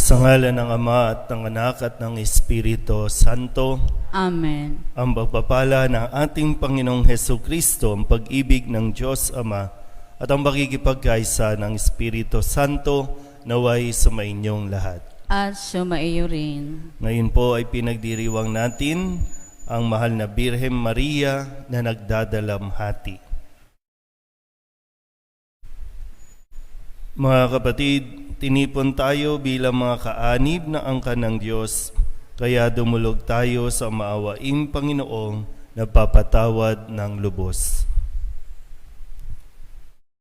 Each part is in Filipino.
Sa ngalan ng Ama at ng Anak at ng Espiritu Santo, Amen. ang pagpapala ng ating Panginoong Hesukristo, ang pag-ibig ng Diyos Ama, at ang pakikipagkaisa ng Espiritu Santo naway sumainyong lahat. At sumaiyo rin. Ngayon po ay pinagdiriwang natin ang mahal na Birhen Maria na nagdadalamhati. Mga kapatid, tinipon tayo bilang mga kaanib na angkan ng Diyos, kaya dumulog tayo sa maawaing Panginoong nagpapatawad ng lubos.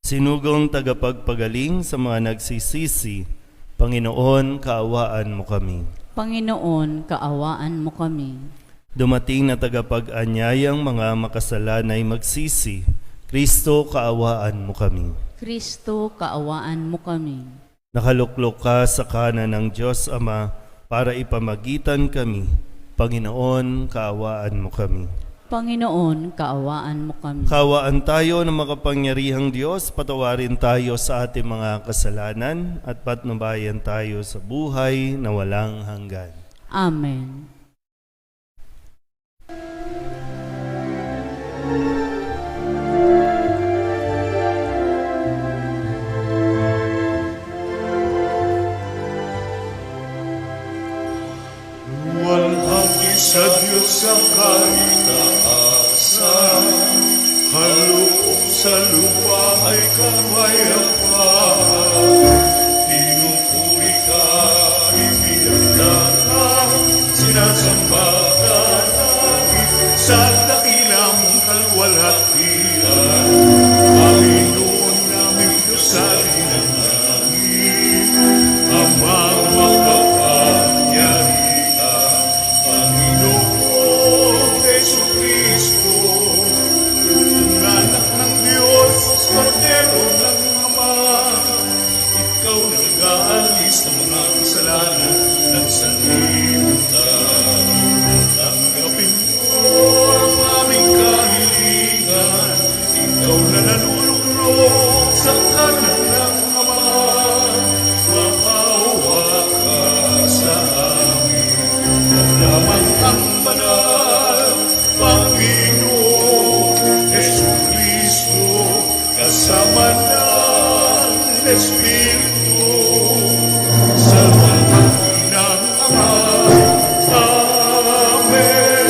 Sinugong tagapagpagaling sa mga nagsisisi, Panginoon, kaawaan mo kami. Panginoon, kaawaan mo kami. Dumating na tagapag-anyayang mga makasalanay magsisi, Kristo, kaawaan mo kami. Kristo, kaawaan mo kami. Nakaluklok ka sa kanan ng Diyos Ama para ipamagitan kami. Panginoon, kaawaan mo kami. Panginoon, kaawaan mo kami. Kaawaan tayo ng makapangyarihang Diyos, patawarin tayo sa ating mga kasalanan at patnubayan tayo sa buhay na walang hanggan. Amen. Walhati sa Diyos ang kaitaasan, halupok sa lupa ay kapayapaan. Pinupuri ka, ibinagdana, sinasamba ka namin sa dakila mong kalwalhatian. Panginoon namin Diyos sa linangin, Amang makapangyarihan, Panginoong Jesucristo, anak ng Diyos, Kordero ng Ama. Ikaw na nag-aalis ng mga kasalanan ng sanlibutan. Tanggapin mo ang aming kahilingan. Ikaw na nanununglog sa kanan ng Ama. Maawa ka sa amin. Lamang ang banal, Panginoon Jesucristo, kasama ng Espiritu, sa pagkakin ng Ama. Amen,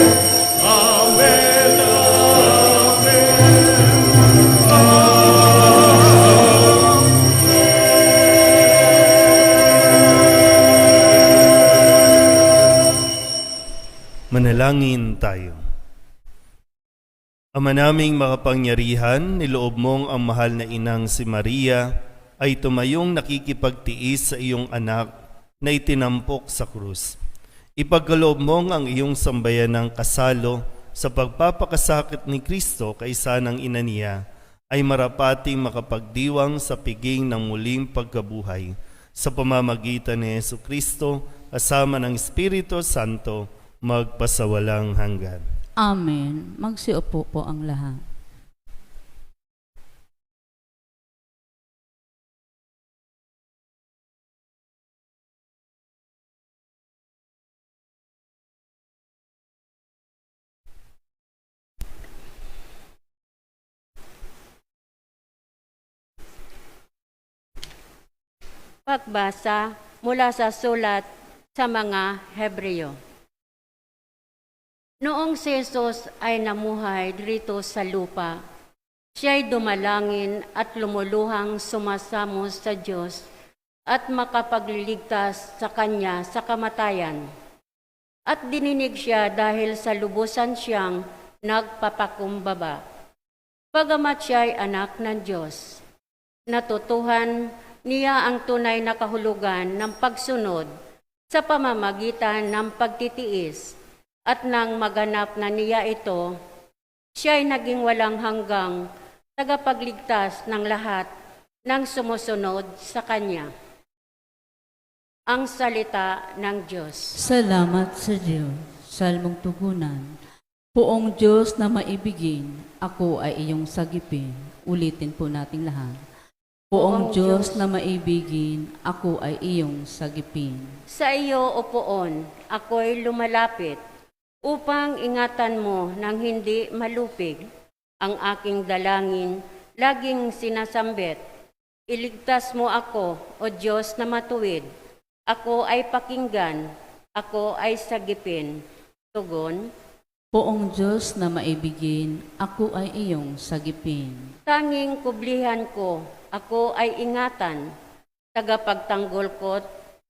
Amen, Amen, Manalangin tayo. Ama naming makapangyarihan, niloob mong ang mahal na inang si Maria ay tumayong nakikipagtiis sa iyong anak na itinampok sa krus. Ipagkaloob mong ang iyong sambayanang kasalo sa pagpapakasakit ni Kristo kaysa ng ina niya ay marapating makapagdiwang sa piging ng muling pagkabuhay sa pamamagitan ni Jesucristo kasama ng Espiritu Santo magpasawalang hanggan. Amen. Magsiupo po ang lahat. Pagbasa mula sa sulat sa mga Hebreo. Noong si Jesus ay namuhay dito sa lupa, siya'y dumalangin at lumuluhang sumasamo sa Diyos at makapagliligtas sa Kanya sa kamatayan. At dininig siya dahil sa lubusan siyang nagpapakumbaba. Bagamat siya'y anak ng Diyos, natutuhan niya ang tunay na kahulugan ng pagsunod sa pamamagitan ng pagtitiis. At nang maganap na niya ito, siya'y naging walang hanggang tagapagligtas ng lahat ng sumusunod sa Kanya. Ang salita ng Diyos. Salamat sa Diyos. Salmong tugunan. Poong Diyos na maibigin, ako ay iyong sagipin. Ulitin po nating lahat. Poong Diyos na maibigin, ako ay iyong sagipin. Sa iyo, O Poon, ako'y lumalapit upang ingatan mo nang hindi malupig ang aking dalangin, laging sinasambit. Iligtas mo ako, O Diyos na matuwid. Ako ay pakinggan, ako ay sagipin. Tugon, Poong Diyos na maibigin, ako ay iyong sagipin. tanging kublihan ko, ako ay ingatan. Tagapagtanggol ko't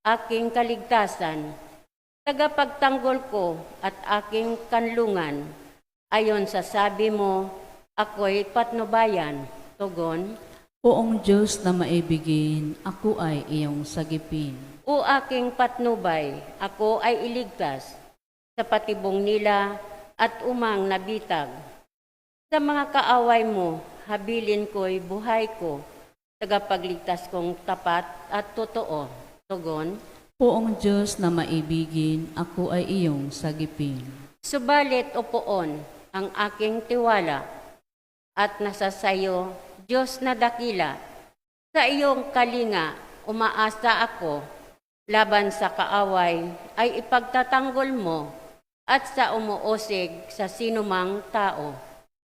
aking kaligtasan. Tagapagtanggol ko at aking kanlungan. Ayon sa sabi mo, ako'y patnubayan. Tugon, Poong Diyos na maibigin, ako ay iyong sagipin. o aking patnubay, ako ay iligtas sa patibong nila at umang nabitag. Sa mga kaaway mo, habilin ko'y buhay ko, tagapagligtas kong tapat at totoo. Tugon, Poong Diyos na maibigin, ako ay iyong sagipin. subalit o Poon ang aking tiwala at nasa sayo, Diyos na dakila. Sa iyong kalinga, umaasa ako, laban sa kaaway ay ipagtatanggol mo at sa umuusig sa sinumang tao.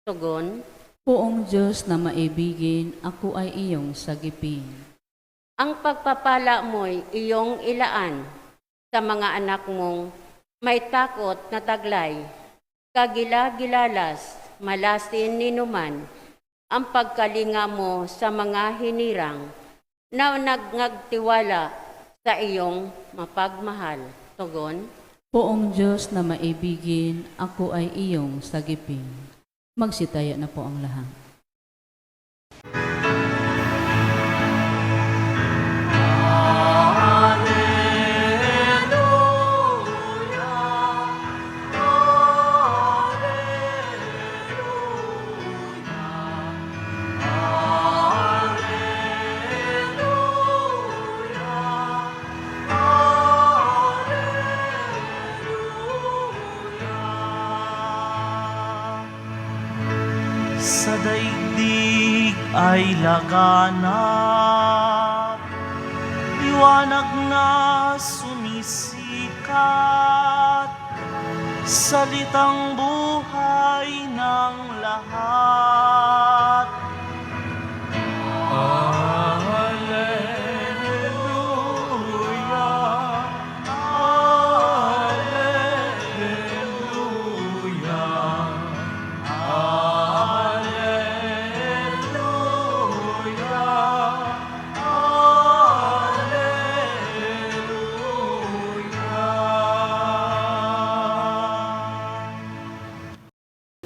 Tugon, Poong Diyos na maibigin, ako ay iyong sagipin. ang pagpapala mo'y iyong ilaan sa mga anak mong may takot na taglay, kagila-gilalas, malasin ninuman, ang pagkalinga mo sa mga hinirang na nagngagtiwala sa iyong mapagmahal. Tugon, Poong Diyos na maibigin, ako ay iyong sagipin. Magsitaya na po ang lahat. Sa daigdig ay laganap, liwanag na sumisikat, salitang buhay ng lahat.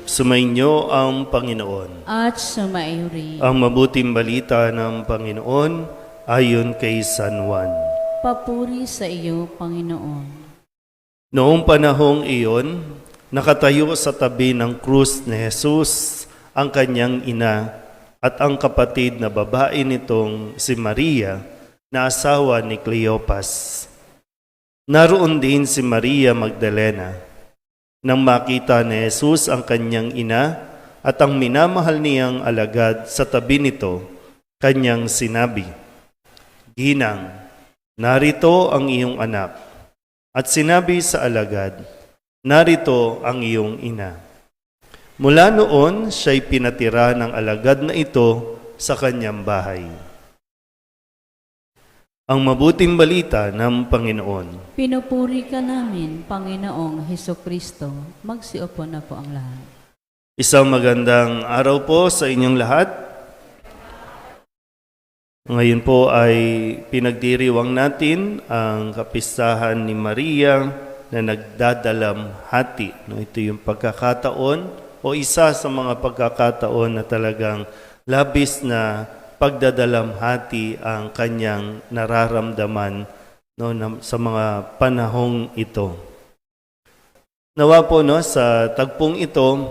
Sumainyo ang Panginoon. At sumaiyo rin. Ang mabuting balita ng Panginoon ayon kay San Juan. Papuri sa iyo, Panginoon. Noong panahong iyon, nakatayo sa tabi ng krus ni Jesus ang kanyang ina at ang kapatid na babae nitong si Maria na asawa ni Cleopas. Naroon din si Maria Magdalena. Nang makita ni Jesus ang kanyang ina at ang minamahal niyang alagad sa tabi nito, kanyang sinabi, Ginang, narito ang iyong anak. At sinabi sa alagad, narito ang iyong ina. Mula noon, siya'y pinatira ng alagad na ito sa kanyang bahay. Ang mabuting balita ng Panginoon. Pinupuri ka namin, Panginoong Hesukristo. Magsiupo na po ang lahat. Isang magandang araw po sa inyong lahat. Ngayon po ay pinagdiriwang natin ang kapistahan ni Maria na nagdadalamhati. Ito yung pagkakataon o isa sa mga pagkakataon na talagang labis na pagdadalamhati ang kanyang nararamdaman sa mga panahong ito. Nawa po sa tagpong ito,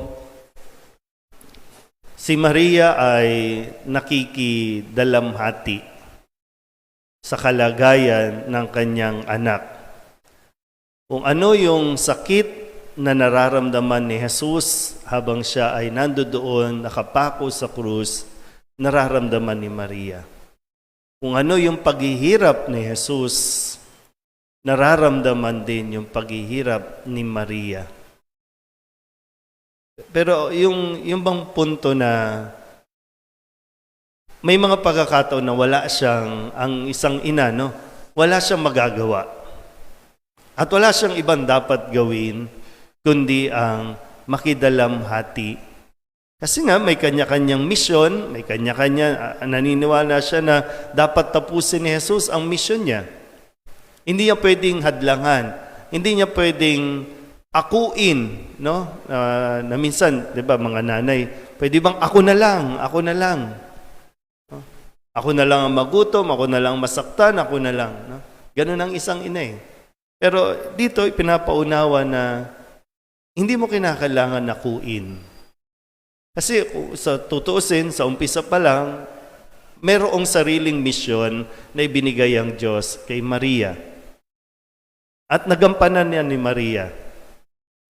si Maria ay nakikidalamhati sa kalagayan ng kanyang anak. Kung ano yung sakit na nararamdaman ni Jesus habang siya ay nandoon nakapako sa krus, nararamdaman ni Maria. Kung ano yung paghihirap ni Jesus, nararamdaman din yung paghihirap ni Maria. Pero yung bang punto na may mga pagkakataon na wala siyang, ang isang ina, no? Wala siyang magagawa. At wala siyang ibang dapat gawin, kundi ang makidalamhati. Kasi nga may kanya-kanyang misyon, may kanya-kanya, naniniwala siya na dapat tapusin ni Jesus ang misyon niya. Hindi niya pwedeng hadlangan, hindi niya pwedeng akuin, no? Na minsan, 'di ba, mga nanay, pwede bang ako na lang. Ako na lang ang magutom, ako na lang masaktan, ako na lang, no? Ganun ang isang ina eh. Pero dito ipinapaunawa na hindi mo kinakailangan nakuin. Kasi sa tutuusin, sa umpisa pa lang, merong sariling misyon na ibinigay ang Diyos kay Maria. At nagampanan niya ni Maria.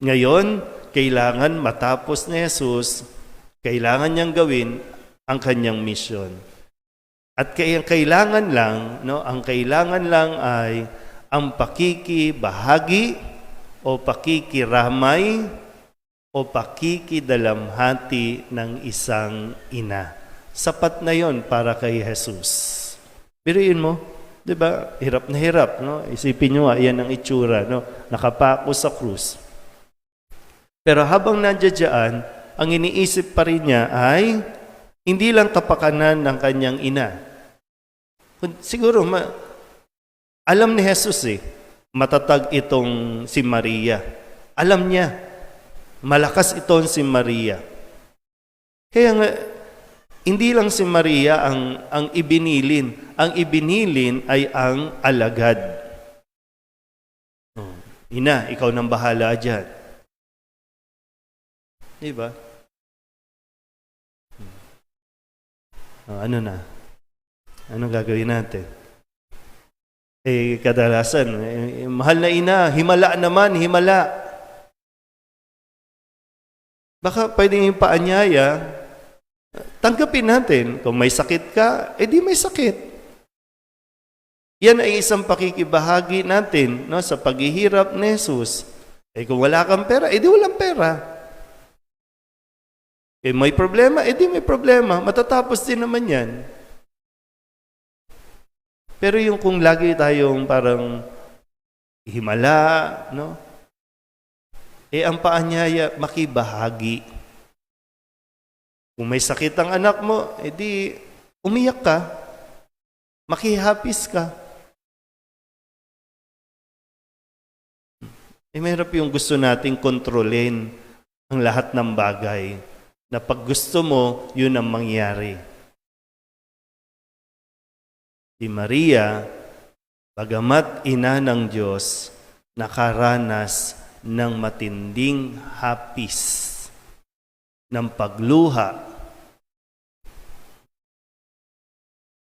Ngayon, kailangan matapos ni Jesus, kailangan niyang gawin ang kanyang misyon. At kailangan lang, no, ang kailangan lang ay ang pakikibahagi o pakikiramay o pakikidalamhati ng isang ina. Sapat na yon para kay Jesus. Biruin mo, 'di ba? Hirap na hirap, no? Isipin niyo, yan ang itsura, no? Nakapako sa krus. Pero habang nandiyan, ang iniisip pa rin niya ay hindi lang kapakanan ng kanyang ina. Siguro, alam ni Jesus matatag itong si Maria. Alam niya, malakas itong si Maria. Kaya nga, hindi lang si Maria ang ibinilin. Ang ibinilin ay ang alagad. Ina, ikaw nang bahala dyan. Diba? Ano na? Anong gagawin natin? Kadalasan, mahal na ina, himala naman, himala. Baka pwedeng yung paanyaya, tanggapin natin. Kung may sakit ka, di may sakit. Yan ay isang pakikibahagi natin, no, sa paghihirap ni Jesus. Kung wala kang pera, di walang pera. May problema, di may problema. Matatapos din naman yan. Pero yung kung lagi tayong parang himala, no? Ang paanyaya, makibahagi. Kung may sakit ang anak mo, di umiyak ka. Makihapis ka. Mahirap yung gusto nating kontrolin ang lahat ng bagay. Na pag gusto mo, yun ang mangyari. Si Maria, bagamat ina ng Diyos, nakaranas ng matinding hapis, ng pagluha.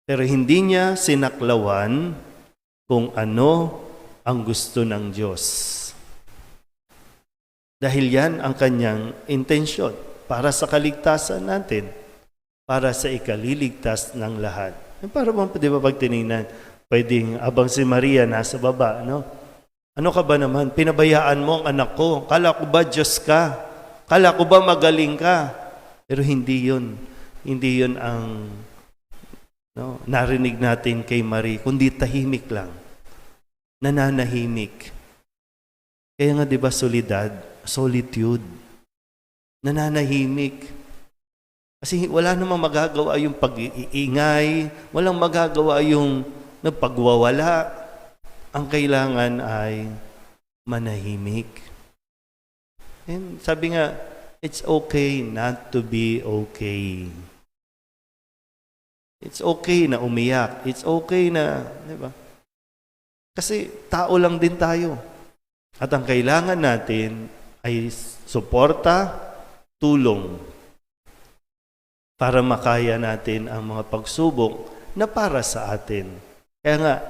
Pero hindi niya sinaklawan kung ano ang gusto ng Diyos. Dahil yan ang kanyang intensyon para sa kaligtasan natin, para sa ikaliligtas ng lahat. Para bang, di ba pag tinignan, pwedeng abang si Maria nasa baba, no? Ano ka ba naman? Pinabayaan mo ang anak ko. Kala ko ba Diyos ka? Kala ko ba magaling ka? Pero hindi yun. Hindi yun ang narinig natin kay Maria, kundi tahimik lang. Nananahimik. Kaya nga, di ba, solitude. Nananahimik. Kasi wala namang magagawa yung pag-iingay, walang magagawa yung pagwawala. Ang kailangan ay manahimik. And sabi nga, it's okay not to be okay. It's okay na umiyak. It's okay na, di ba? Kasi tao lang din tayo. At ang kailangan natin ay suporta, tulong, para makaya natin ang mga pagsubok na para sa atin. Kaya nga,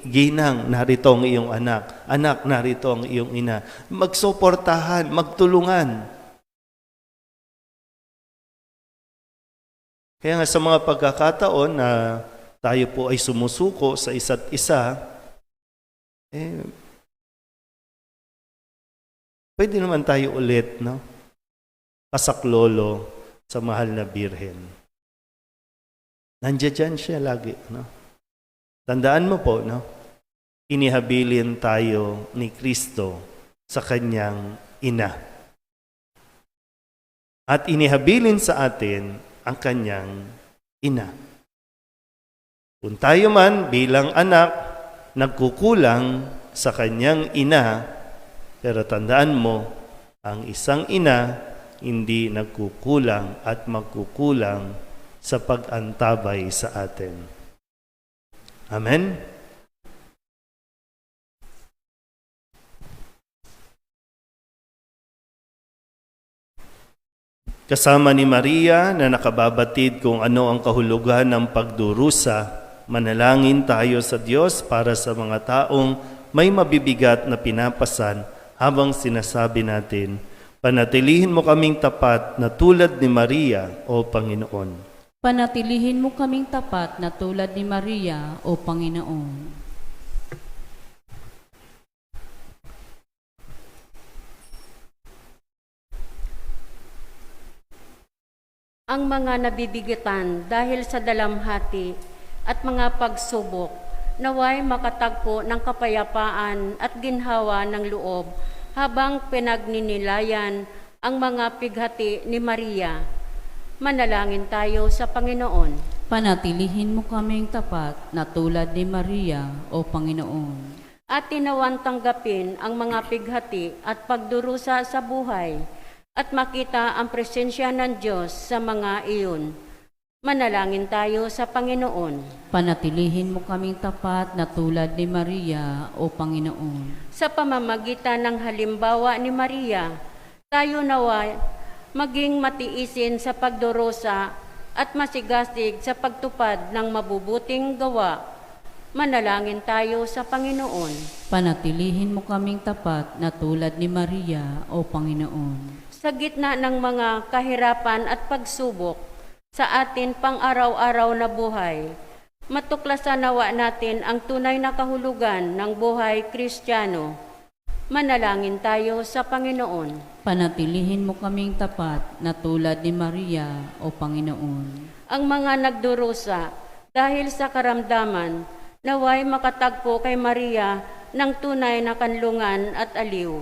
ginang, narito ang iyong anak. Anak, narito ang iyong ina. Magsuportahan, magtulungan. Kaya nga sa mga pagkakataon na tayo po ay sumusuko sa isa't isa, pwede naman tayo ulit, no? Kasaklolo sa mahal na Birhen. Nandiyan siya lagi, no? Tandaan mo po, no? Inihabilin tayo ni Kristo sa kanyang ina. At inihabilin sa atin ang kanyang ina. Kung tayo man bilang anak, nagkukulang sa kanyang ina, pero tandaan mo, ang isang ina hindi nagkukulang at magkukulang sa pag-antabay sa atin. Amen? Kasama ni Maria na nakababatid kung ano ang kahulugan ng pagdurusa, manalangin tayo sa Diyos para sa mga taong may mabibigat na pinapasan habang sinasabi natin, panatilihin mo kaming tapat na tulad ni Maria, O Panginoon. Panatilihin mo kaming tapat na tulad ni Maria, O Panginoon. Ang mga nabibigatan dahil sa dalamhati at mga pagsubok, naway makatagpo ng kapayapaan at ginhawa ng loob habang pinagninilayan ang mga pighati ni Maria. Manalangin tayo sa Panginoon. Panatilihin mo kaming tapat na tulad ni Maria, O Panginoon. At tinawan tanggapin ang mga pighati at pagdurusa sa buhay at makita ang presensya ng Diyos sa mga iyon. Manalangin tayo sa Panginoon. Panatilihin mo kaming tapat na tulad ni Maria, O Panginoon. Sa pamamagitan ng halimbawa ni Maria, tayo nawa maging matiisin sa pagdurusa at masigasig sa pagtupad ng mabubuting gawa. Manalangin tayo sa Panginoon. Panatilihin mo kaming tapat na tulad ni Maria, O Panginoon. Sa gitna ng mga kahirapan at pagsubok sa atin pang-araw-araw na buhay, matuklasan nawa natin ang tunay na kahulugan ng buhay Kristiyano. Manalangin tayo sa Panginoon. Panatilihin mo kaming tapat na tulad ni Maria, O Panginoon. Ang mga nagdurusa dahil sa karamdaman, naway makatagpo kay Maria ng tunay na kanlungan at aliw.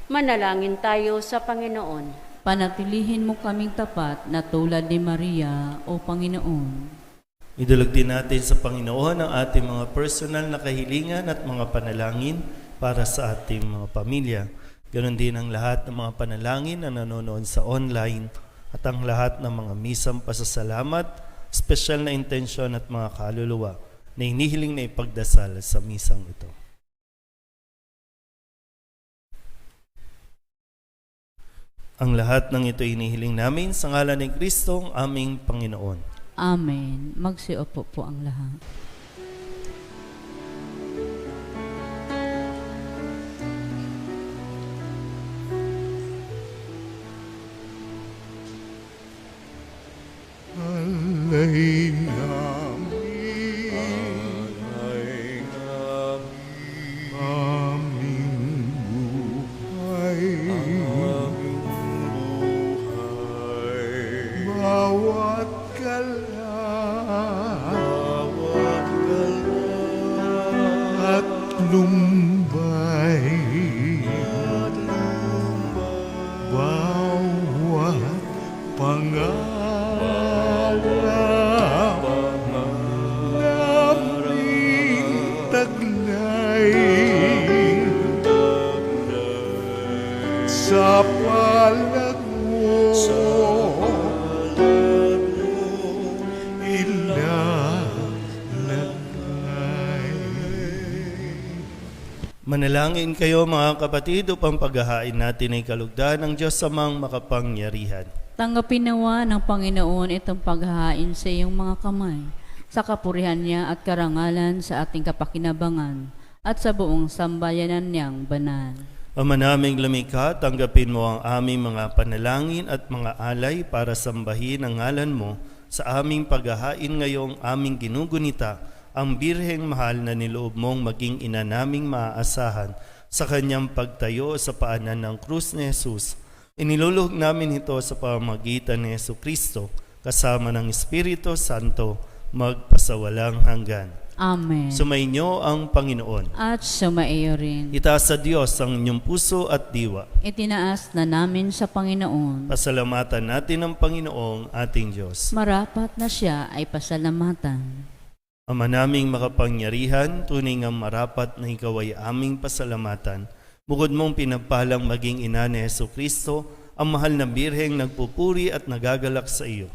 Manalangin tayo sa Panginoon. Panatilihin mo kaming tapat na tulad ni Maria, O Panginoon. Idulog din natin sa Panginoon ang ating mga personal na kahilingan at mga panalangin para sa ating mga pamilya. Ganon din ang lahat ng mga panalangin na nanonood sa online at ang lahat ng mga misang pasasalamat, espesyal na intensyon at mga kaluluwa na hinihiling na ipagdasal sa misang ito. Ang lahat ng ito inihiling namin sa ngalan ni Kristo, ang aming Panginoon. Amen. Magsiupo po ang lahat. Alay namin, aming buhay, bawat kalan at lumbay, bawat pangarap naming taglay sa palad mo Manalangin kayo mga kapatid upang paghahain natin ay kalugdan ng Diyos Amang makapangyarihan. Tanggapin nawa ng Panginoon itong paghahain sa iyong mga kamay, sa kapurihan niya at karangalan sa ating kapakinabangan, at sa buong sambayanan niyang banal. Ama naming lumikha, tanggapin mo ang aming mga panalangin at mga alay para sambahin ang ngalan mo sa aming paghahain ngayong aming ginugunita ang birheng mahal na niloob mong maging ina naming maaasahan sa kanyang pagtayo sa paanan ng krus ni Jesus. Iniluluhog namin ito sa pamamagitan ni Jesucristo kasama ng Espiritu Santo magpasawalang hanggan. Amen. Sumainyo ang Panginoon. At sumaiyo rin. Itaas sa Diyos ang inyong puso at diwa. Itinaas na namin sa Panginoon. Pasalamatan natin ang Panginoong ating Diyos. Marapat na siya ay pasalamatan. Ama naming makapangyarihan, tunay ngang marapat na ikaw ay aming pasalamatan. Bukod mong pinagpalang maging ina ni Jesucristo, ang mahal na birheng nagpupuri at nagagalak sa iyo.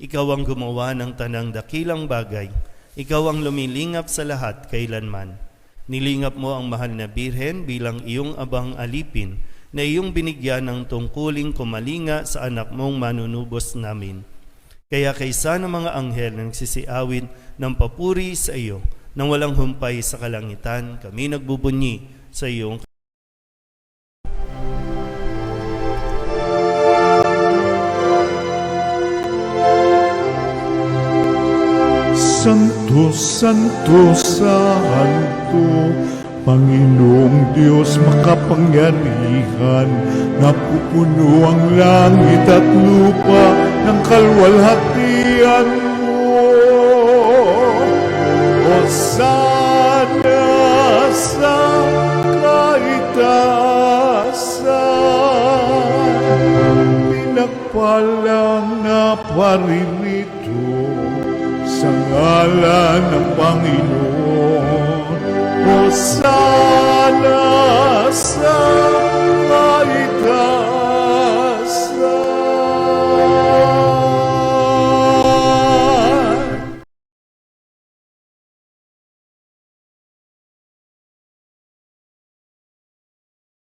Ikaw ang gumawa ng tanang dakilang bagay. Ikaw ang lumilingap sa lahat kailanman. Nilingap mo ang mahal na birhen bilang iyong abang alipin na iyong binigyan ng tungkuling kumalinga sa anak mong manunubos namin. Kaya kaysa ng mga anghel na nagsisiawin ng papuri sa iyo, nang walang humpay sa kalangitan, kami nagbubunyi sa iyong Santo, Santo, Santo, Panginoong Diyos makapangyarihan, napupuno ang langit at lupa ng kalwalhatian mo. Hosana sa kaitaasan, pinagpalang na paririto sa ngalan ng Panginoon. Hosana sa kaitaasan.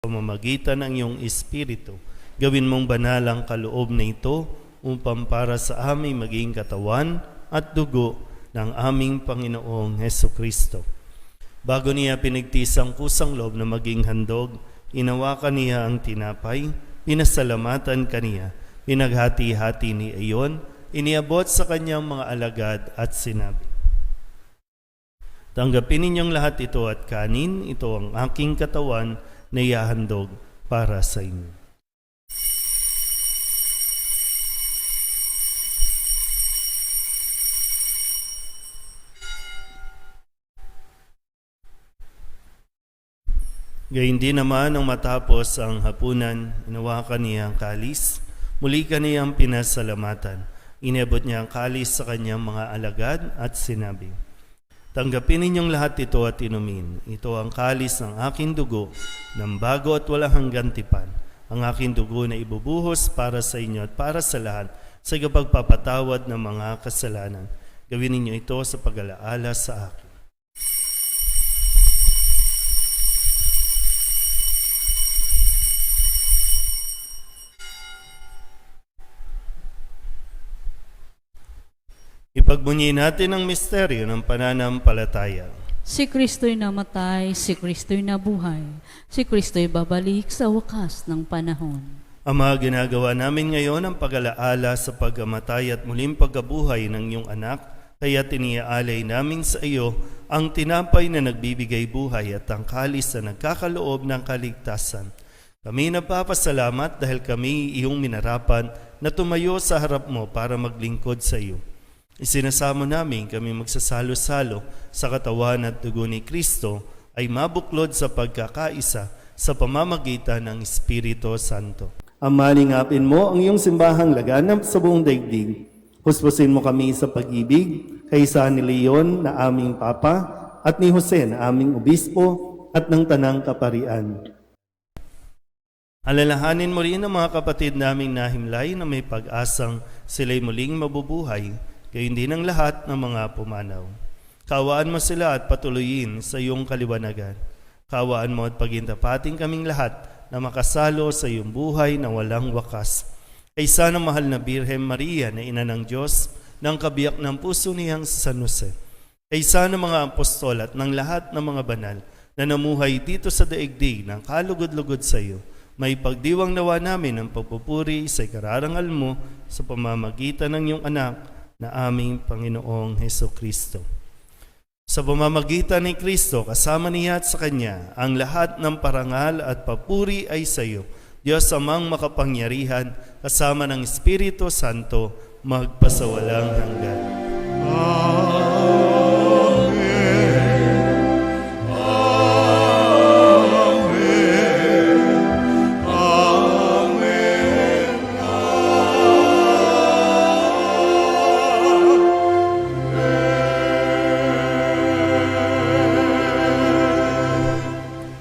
pamamagitan ng iyong Espiritu. Gawin mong banal ang kaloob na ito upang para sa aming maging katawan at dugo ng aming Panginoong Hesukristo. Bago niya pinigtis ang kusang loob na maging handog, inawakan niya ang tinapay, pinasalamatan kaniya, pinaghati-hati ni iyon, iniabot sa kanyang mga alagad at sinabi, "Tanggapin ninyong lahat ito at kanin, ito ang aking katawan na ihahandog para sa inyo." Gayun din naman nang matapos ang hapunan, inawakan niya ang kalis, muli kaniyang pinasalamatan. Inabot niya ang kalis sa kanyang mga alagad at sinabi, "Tanggapin ninyong lahat ito at inumin. Ito ang kalis ng aking dugo, ng bago at walang hanggang tipan. Ang aking dugo na ibubuhos para sa inyo at para sa lahat sa pagpapatawad ng mga kasalanan. Gawin ninyo ito sa pag-alaala sa akin." Ipagbunyi natin ang misteryo ng pananampalataya. Si Kristo'y namatay, si Kristo'y nabuhay, si Kristo'y babalik sa wakas ng panahon. Ama, ginagawa namin ngayon ang pag-alaala sa pagkamatay at muling pagkabuhay ng iyong anak, kaya tiniaalay namin sa iyo ang tinapay na nagbibigay buhay at ang kalis na nagkakaloob ng kaligtasan. Kami nagpapasalamat dahil kami iyong minarapan na tumayo sa harap mo para maglingkod sa iyo. Isinasamo namin kami magsasalo-salo sa katawan at dugo ni Kristo ay mabuklod sa pagkakaisa sa pamamagitan ng Espiritu Santo. Ama, lingapin mo ang iyong simbahang laganap sa buong daigdig. Huspusin mo kami sa pag-ibig kaysa ni Leon na aming Papa at ni Jose na aming Obispo at ng Tanang Kaparian. Alalahanin mo rin ang mga kapatid naming nahimlay na may pag-asang sila'y muling mabubuhay, gayon din ang lahat ng mga pumanaw. Kawaan mo sila at patuloyin sa iyong kaliwanagan. Kawaan mo at pagintapating kaming lahat na makasalo sa iyong buhay na walang wakas. Kaysa ng mahal na Birhen Maria na ina ng Diyos, ng kabiyak ng puso niyang San Jose. Kaysa ng mga apostol at ng lahat ng mga banal na namuhay dito sa daigdig ng kalugod-lugod sa iyo, may pagdiwang nawa namin ang pagpupuri sa ikararangal mo sa pamamagitan ng iyong anak na aming Panginoong Heso Kristo. Sa pamamagitan ni Kristo, kasama niya at sa Kanya, ang lahat ng parangal at papuri ay sa iyo, Diyos amang makapangyarihan, kasama ng Espiritu Santo, magpasawalang hanggan.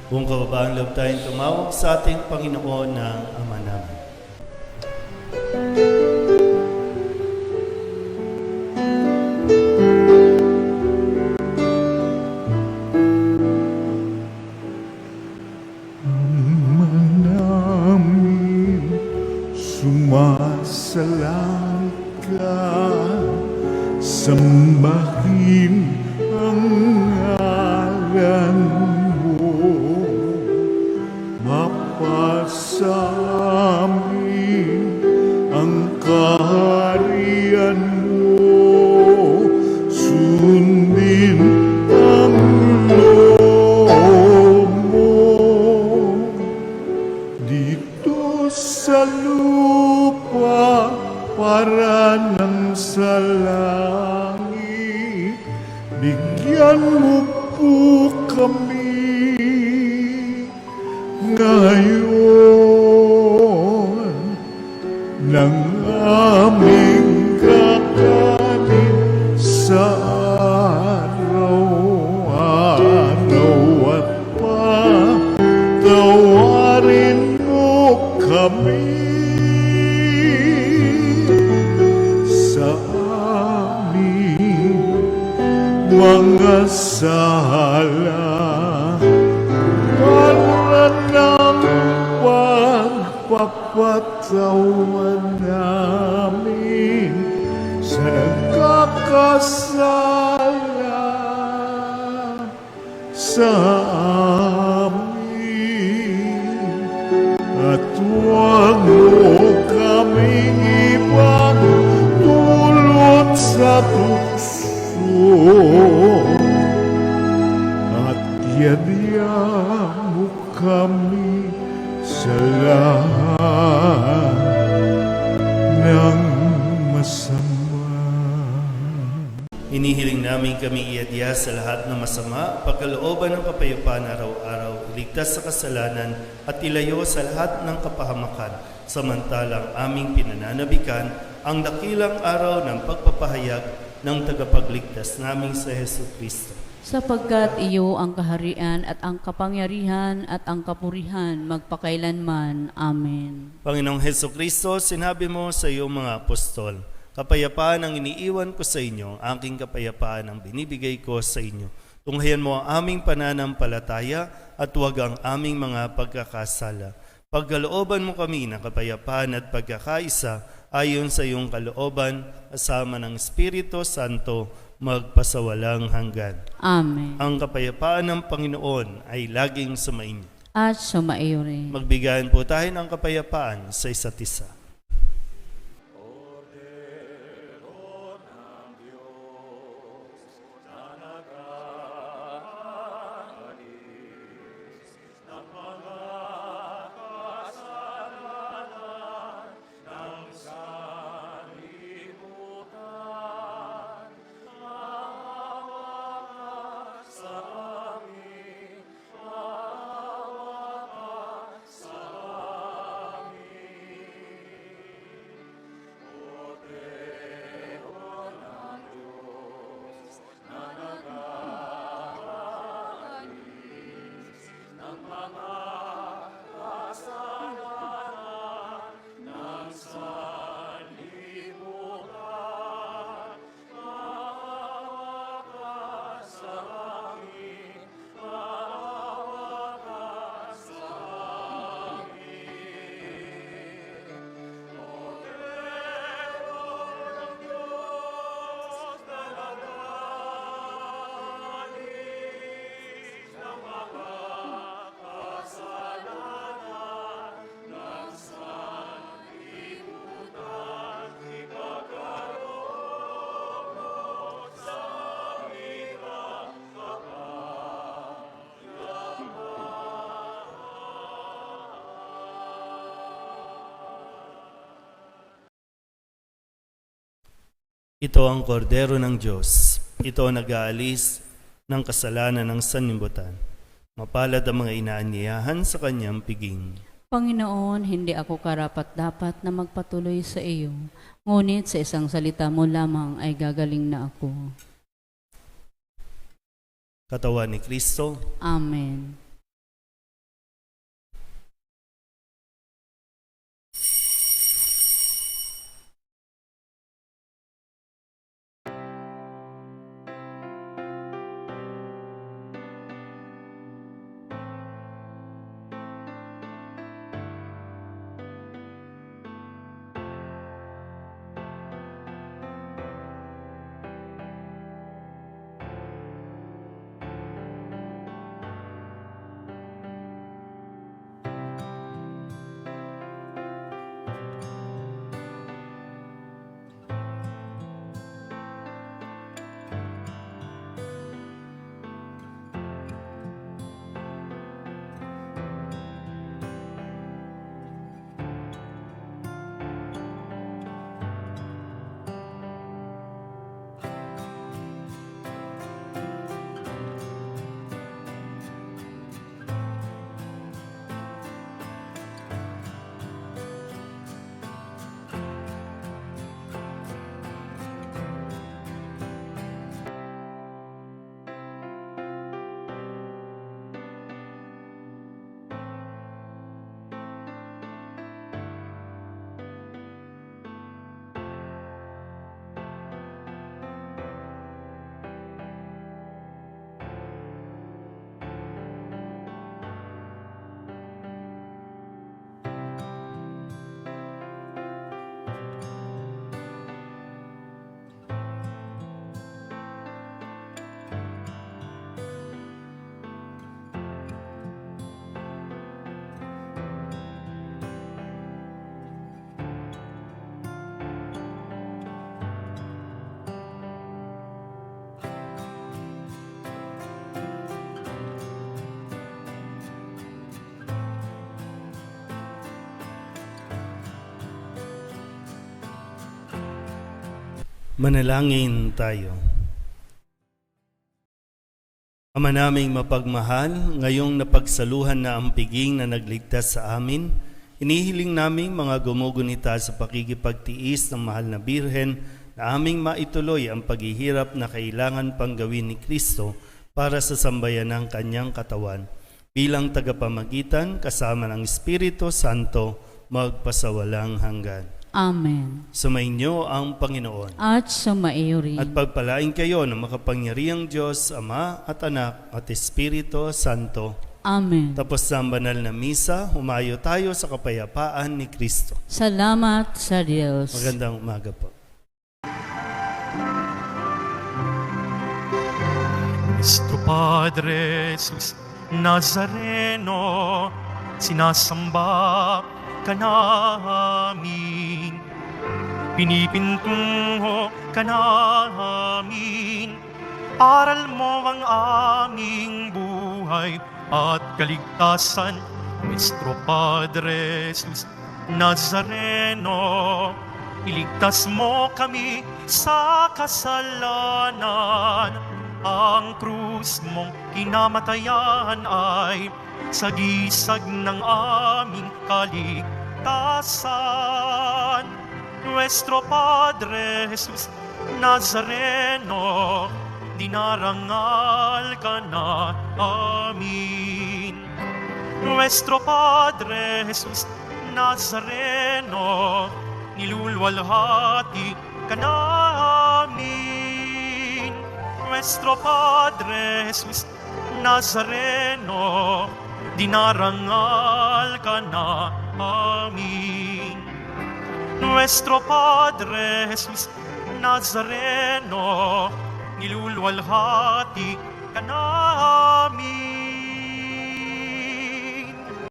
Kung kababaang loob tayong tumawag sa ating Panginoon ng Ama namin. Ama namin, sumasalang ka, sambahin ang ngalan mo, mapasa amin ang kaharian mo, sundin ang loob mo dito sa lupa para nang sa langit. Bigyan mo po kami ngayon ng aming kakanin sa araw-araw at patawarin mo kami sa aming mga sala para ng pagpapatawa namin sa nagkakasala sa amin, at huwag mo kaming ipagdulot sa tukso, at yadya mo kami sa lahat ng masama. Hinihiling namin kami iadya sa lahat ng masama, pagkalooban ng kapayapaan araw-araw, iligtas sa kasalanan at ilayo sa lahat ng kapahamakan, samantalang aming pinananabikan ang dakilang araw ng pagpapahayag ng tagapagligtas naming sa Hesus Kristo. Sapagkat iyo ang kaharian at ang kapangyarihan at ang kapurihan magpakailanman. Amen. Panginoong Hesus Kristo, sinabi mo sa iyong mga apostol, kapayapaan ang iniiwan ko sa inyo, aking kapayapaan ang binibigay ko sa inyo. Tunghayan mo ang aming pananampalataya at huwag ang aming mga pagkakasala. Pagkalooban mo kami ng kapayapaan at pagkakaisa ayon sa iyong kalooban, kasama ng Espiritu Santo, magpasawalang hanggan. Amen. Ang kapayapaan ng Panginoon ay laging sumainyo. At sumaiyo rin. Magbigayan po tayo ng kapayapaan sa isa't isa. Ito ang kordero ng Diyos. Ito ang nag-aalis ng kasalanan ng sanlibutan. Mapalad ang mga inaanyayahan sa kanyang piging. Panginoon, hindi ako karapat-dapat na magpatuloy sa iyo, ngunit sa isang salita mo lamang ay gagaling na ako. Katawan ni Kristo. Amen. Manalangin tayo. Ama naming mapagmahal, ngayong napagsaluhan na ang piging na nagligtas sa amin, inihiling naming mga gumugunita sa pakikipagtiis ng mahal na Birhen na aming maituloy ang paghihirap na kailangan pang gawin ni Kristo para sa sambayan ng kanyang katawan. Bilang tagapamagitan, kasama ng Espiritu Santo, magpasawalang hanggan. Amen. Sumainyo ang Panginoon. At sumaiyo rin. At pagpalain kayo ng makapangyarihang Diyos, Ama at Anak at Espiritu Santo. Amen. Tapos na ang banal na misa, humayo tayo sa kapayapaan ni Kristo. Salamat sa Diyos. Magandang umaga po. Cristo Padre Jesus Nazareno, sinasamba ka namin, pinipintungo ka namin, aral mo ang aming buhay at kaligtasan. Nuestro Padre Jesus Nazareno, iligtas mo kami sa kasalanan. Ang krus mong kinamatayan ay sagisag ng aming kaligtasan. Nuestro Padre Jesus Nazareno, dinarangal ka na amin. Nuestro Padre Jesus Nazareno, nilulwalhati ka namin. Nuestro Padre Jesus Nazareno, dinarangal ka na amin. Nuestro Padre Jesus Nazareno, nilulwalhati ka namin.